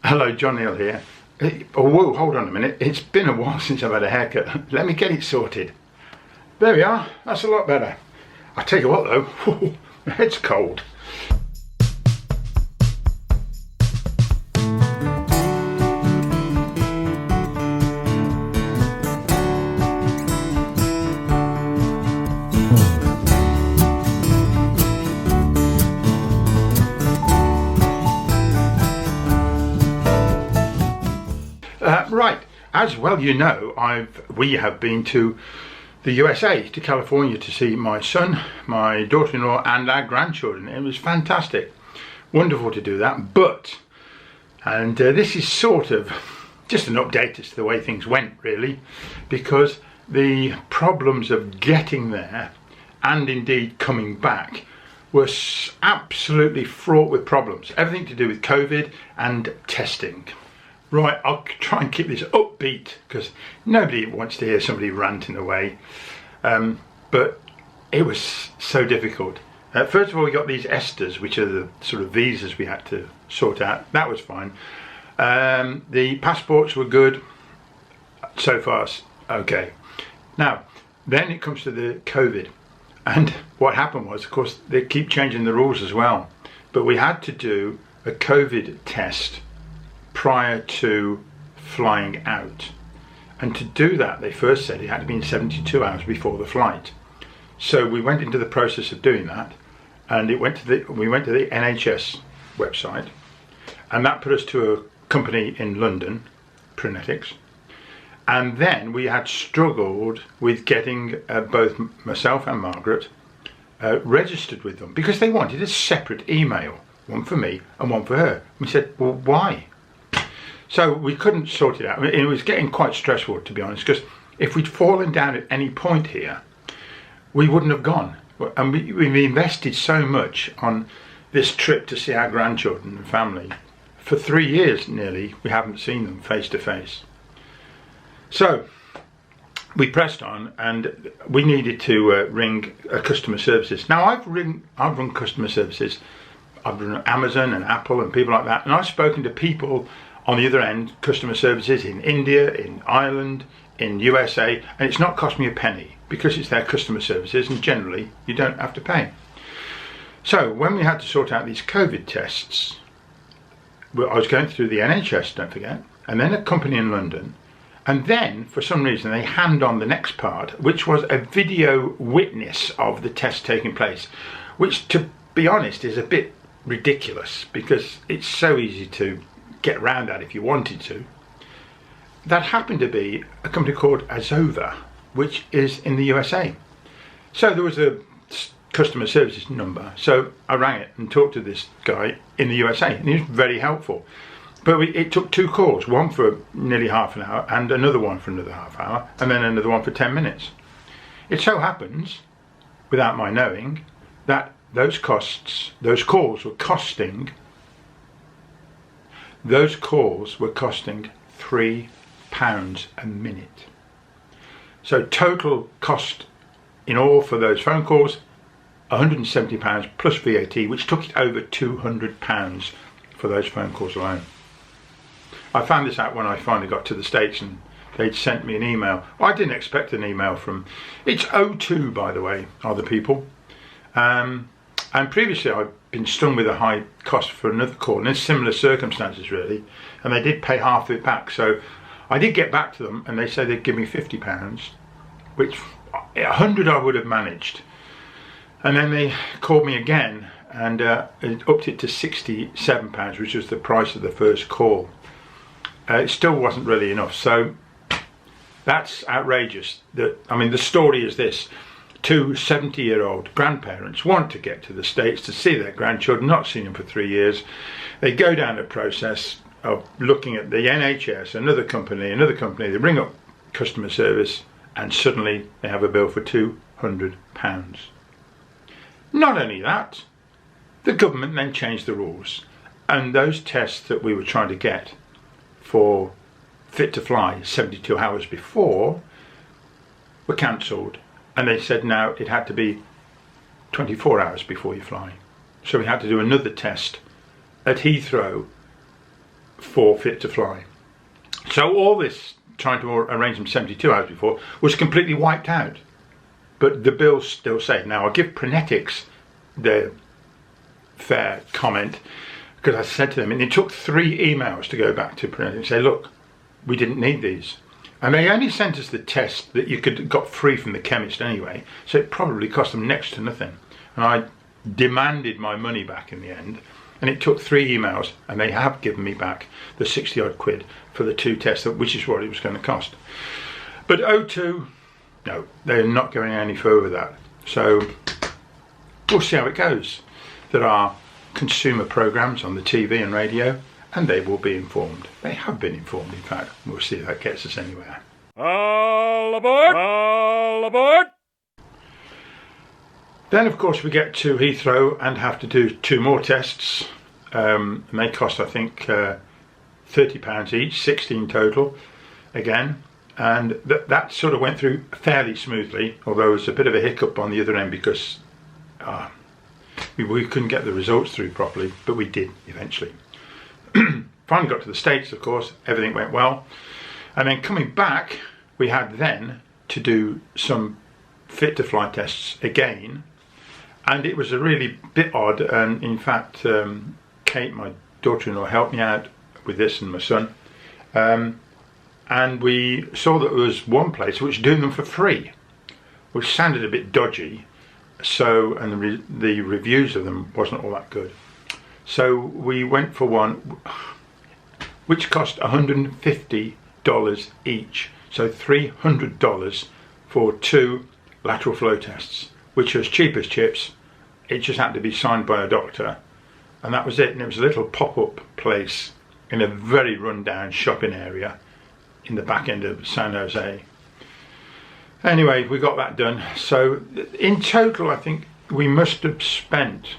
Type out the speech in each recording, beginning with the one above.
Hello, John Neal here. Oh, whoa, hold on a minute. It's been a while since I've had a haircut. Let me get it sorted. There we are. That's a lot better. I tell you what though, my head's cold. Right, as well you know, we have been to the USA, to California, to see my son, my daughter-in-law and our grandchildren. It was fantastic, wonderful to do that. But, and this is sort of just an update as to the way things went really, because the problems of getting there and indeed coming back were absolutely fraught with problems. Everything to do with COVID and testing. Right, I'll try and keep this upbeat because nobody wants to hear somebody ranting away. But it was so difficult. First of all, we got these ESTAs, which are the sort of visas we had to sort out. That was fine. The passports were good. So far, okay. Now, then it comes to the COVID. And what happened was, of course, they keep changing the rules as well. But we had to do a COVID test prior to flying out, and to do that they first said it had to be in 72 hours before the flight. So we went into the process of doing that, and we went to the NHS website, and that put us to a company in London, Prenetics, and then we had struggled with getting both myself and Margaret registered with them because they wanted a separate email, one for me and one for her. We said, well, why? So we couldn't sort it out. It was getting quite stressful, to be honest, because if we'd fallen down at any point here, we wouldn't have gone. And we invested so much on this trip to see our grandchildren and family. For 3 years nearly, we haven't seen them face to face. So we pressed on, and we needed to ring customer services. Now I've run customer services. I've run Amazon and Apple and people like that, and I've spoken to people on the other end, customer services in India, in Ireland, in USA, and it's not cost me a penny because it's their customer services and generally you don't have to pay. So when we had to sort out these COVID tests, I was going through the NHS, don't forget, and then a company in London, and then for some reason they hand on the next part, which was a video witness of the test taking place, which to be honest is a bit ridiculous because it's so easy to get around that if you wanted to. That happened to be a company called Azova, which is in the USA. So there was a customer services number, so I rang it and talked to this guy in the USA, and he was very helpful. But it took 2 calls, one for nearly half an hour and another one for another half hour, and then another one for 10 minutes. It so happens, without my knowing, that those calls were costing £3 a minute. So total cost in all for those phone calls, £170 plus VAT, which took it over £200 for those phone calls alone. I found this out when I finally got to the States and they'd sent me an email. I didn't expect an email from, it's O2 by the way, are the people. And previously I'd been stung with a high cost for another call in similar circumstances really, and they did pay half of it back. So I did get back to them and they said they'd give me £50, which 100 I would have managed. And then they called me again and it upped it to £67, which was the price of the first call. It still wasn't really enough, so that's outrageous. I mean, the story is this. 2 70-year-old grandparents want to get to the States to see their grandchildren, not seen them for 3 years. They go down a process of looking at the NHS, another company, they ring up customer service, and suddenly they have a bill for £200. Not only that, the government then changed the rules, and those tests that we were trying to get for fit to fly 72 hours before were cancelled. And they said now it had to be 24 hours before you fly. So we had to do another test at Heathrow for Fit to Fly. So all this, trying to arrange them 72 hours before, was completely wiped out. But the bills still say. Now, I'll give Prenetics their fair comment, because I said to them, and it took 3 emails to go back to Prenetics and say, look, we didn't need these. And they only sent us the test that you got free from the chemist anyway, so it probably cost them next to nothing. And I demanded my money back in the end, and it took 3 emails, and they have given me back the 60 odd quid for the 2 tests, which is what it was going to cost. But O2, no, they're not going any further with that. So we'll see how it goes. There are consumer programs on the TV and radio, and they will be informed. They have been informed, in fact. We'll see if that gets us anywhere. All aboard! All aboard! Then, of course, we get to Heathrow and have to do 2 more tests. And they cost, I think, £30 each, 16 total, again. And that sort of went through fairly smoothly, although there was a bit of a hiccup on the other end because we couldn't get the results through properly, but we did eventually. Finally got to the States, of course, everything went well. And then coming back, we had then to do some Fit to Fly tests again. And it was a really bit odd, and in fact, Kate, my daughter-in-law, helped me out with this, and my son. And we saw that there was one place which was doing them for free, which sounded a bit dodgy. So, and the reviews of them wasn't all that good. So we went for one which cost $150 each. So $300 for 2 lateral flow tests, which was cheap as chips. It just had to be signed by a doctor, and that was it. And it was a little pop-up place in a very run-down shopping area in the back end of San Jose. Anyway, we got that done. So in total, I think we must have spent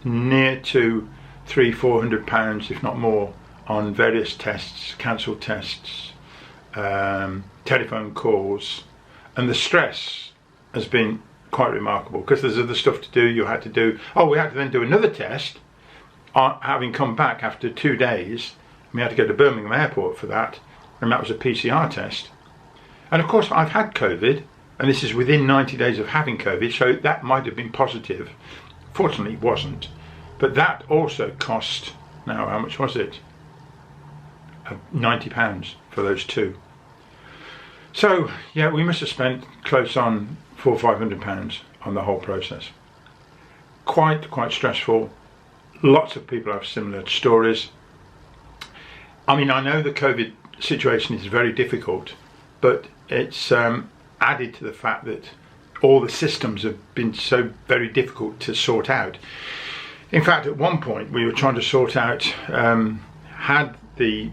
near to £300-400, if not more, on various tests, cancelled tests, telephone calls, and the stress has been quite remarkable because there's other stuff to do. You had to do, we had to then do another test, having come back after 2 days. We had to go to Birmingham Airport for that, and that was a PCR test. And of course, I've had COVID, and this is within 90 days of having COVID, so that might have been positive. Fortunately, it wasn't. But that also cost, now how much was it? £90 for those 2. So, yeah, we must have spent close on £400 or £500 on the whole process. Quite stressful. Lots of people have similar stories. I mean, I know the COVID situation is very difficult, but it's added to the fact that all the systems have been so very difficult to sort out. In fact, at one point we were trying to sort out, had the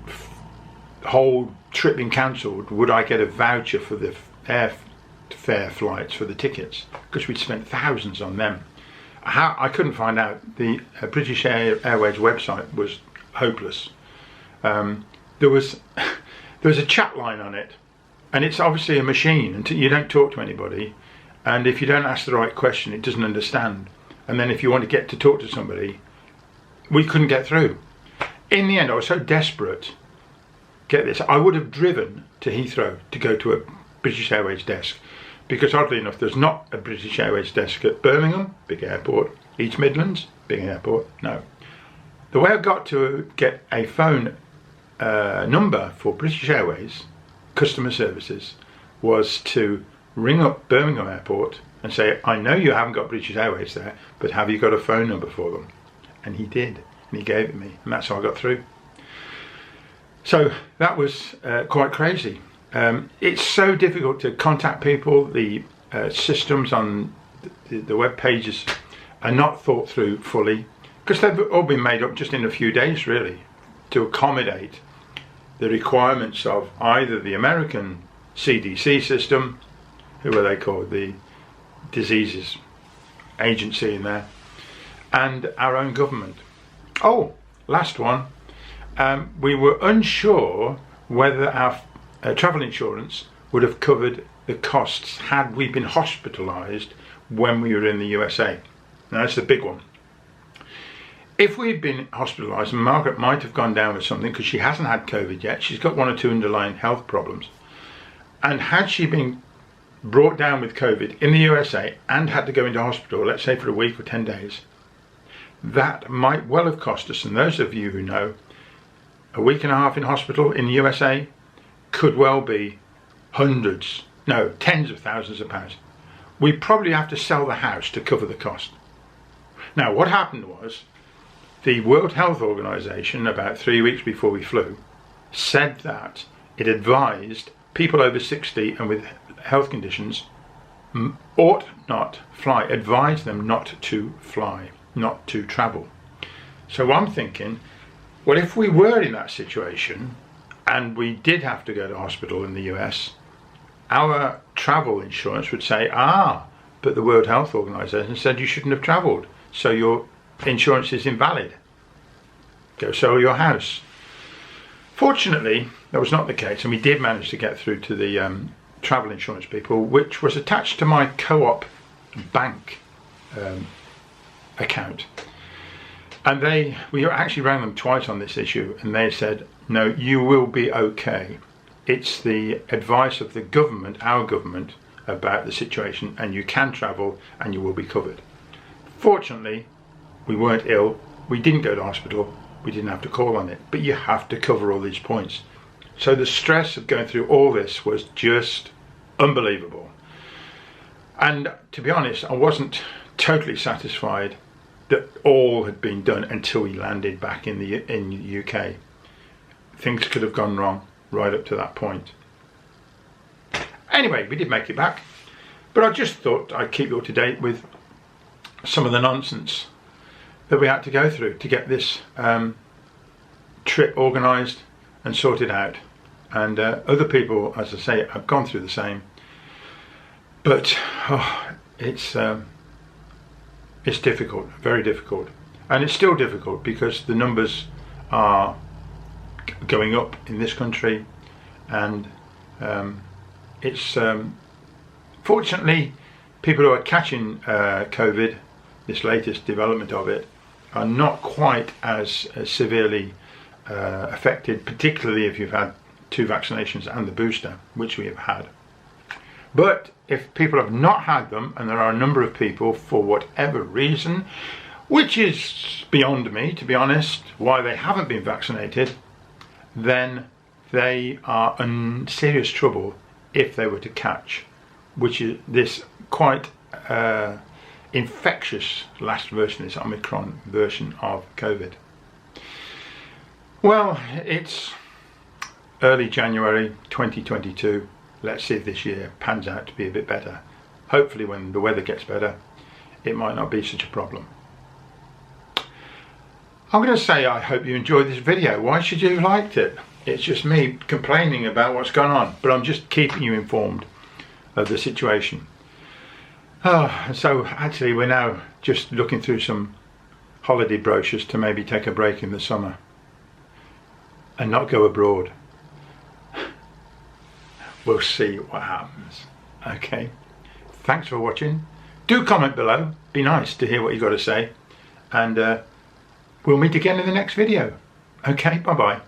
whole trip been cancelled, would I get a voucher for the airfare flights for the tickets, because we'd spent thousands on them. I couldn't find out. The British Airways website was hopeless. There was a chat line on it, and it's obviously a machine, and you don't talk to anybody, and if you don't ask the right question, it doesn't understand. And then if you want to get to talk to somebody, we couldn't get through. In the end, I was so desperate. Get this, I would have driven to Heathrow to go to a British Airways desk, because oddly enough, there's not a British Airways desk at Birmingham, big airport, East Midlands, big airport, no. The way I got to get a phone number for British Airways customer services was to ring up Birmingham Airport and say, I know you haven't got British Airways there, but have you got a phone number for them? And he did, and he gave it me, and that's how I got through. So that was quite crazy. It's so difficult to contact people. The systems on the web pages are not thought through fully, because they've all been made up just in a few days, really, to accommodate the requirements of either the American CDC system, who are they called, the diseases agency in there, and our own government. Oh, last one. We were unsure whether our travel insurance would have covered the costs had we been hospitalised when we were in the USA. Now that's the big one. If we'd been hospitalised, and Margaret might have gone down with something because she hasn't had COVID yet, she's got 1 or 2 underlying health problems, and had she been brought down with COVID in the USA and had to go into hospital, let's say for a week or 10 days, that might well have cost us, and those of you who know, a week and a half in hospital in the USA could well be tens of thousands of pounds. We probably have to sell the house to cover the cost. Now, what happened was, the World Health Organization, about 3 weeks before we flew, said that it advised people over 60 and with health conditions ought not fly, advised them not to fly, not to travel. So I'm thinking, well, if we were in that situation and we did have to go to hospital in the US, our travel insurance would say, but the World Health Organization said you shouldn't have traveled, so your insurance is invalid. Go sell your house. Fortunately, that was not the case, and we did manage to get through to the travel insurance people, which was attached to my co-op bank account. And we actually rang them twice on this issue, and they said, no, you will be okay. It's the advice of the government, our government, about the situation, and you can travel and you will be covered. Fortunately, we weren't ill, we didn't go to hospital, we didn't have to call on it, but you have to cover all these points. So the stress of going through all this was just unbelievable. And to be honest, I wasn't totally satisfied that all had been done until we landed back in the UK. Things could have gone wrong right up to that point. Anyway, we did make it back, but I just thought I'd keep you up to date with some of the nonsense that we had to go through to get this trip organised and sorted out. And other people, as I say, have gone through the same. But it's difficult, very difficult, and it's still difficult because the numbers are going up in this country, and it's fortunately people who are catching COVID, this latest development of it, are not quite as severely affected, particularly if you've had 2 vaccinations and the booster, which we have had. But if people have not had them, and there are a number of people for whatever reason, which is beyond me, to be honest, why they haven't been vaccinated, then they are in serious trouble if they were to catch, which is this quite infectious last version, this Omicron version of COVID. Well, it's early January 2022. Let's see if this year pans out to be a bit better. Hopefully when the weather gets better, it might not be such a problem. I'm going to say I hope you enjoyed this video. Why should you have liked it? It's just me complaining about what's gone on, but I'm just keeping you informed of the situation. So actually we're now just looking through some holiday brochures to maybe take a break in the summer and not go abroad. We'll see what happens. Okay, thanks for watching. Do comment below, be nice to hear what you've got to say, and we'll meet again in the next video. Okay, bye bye.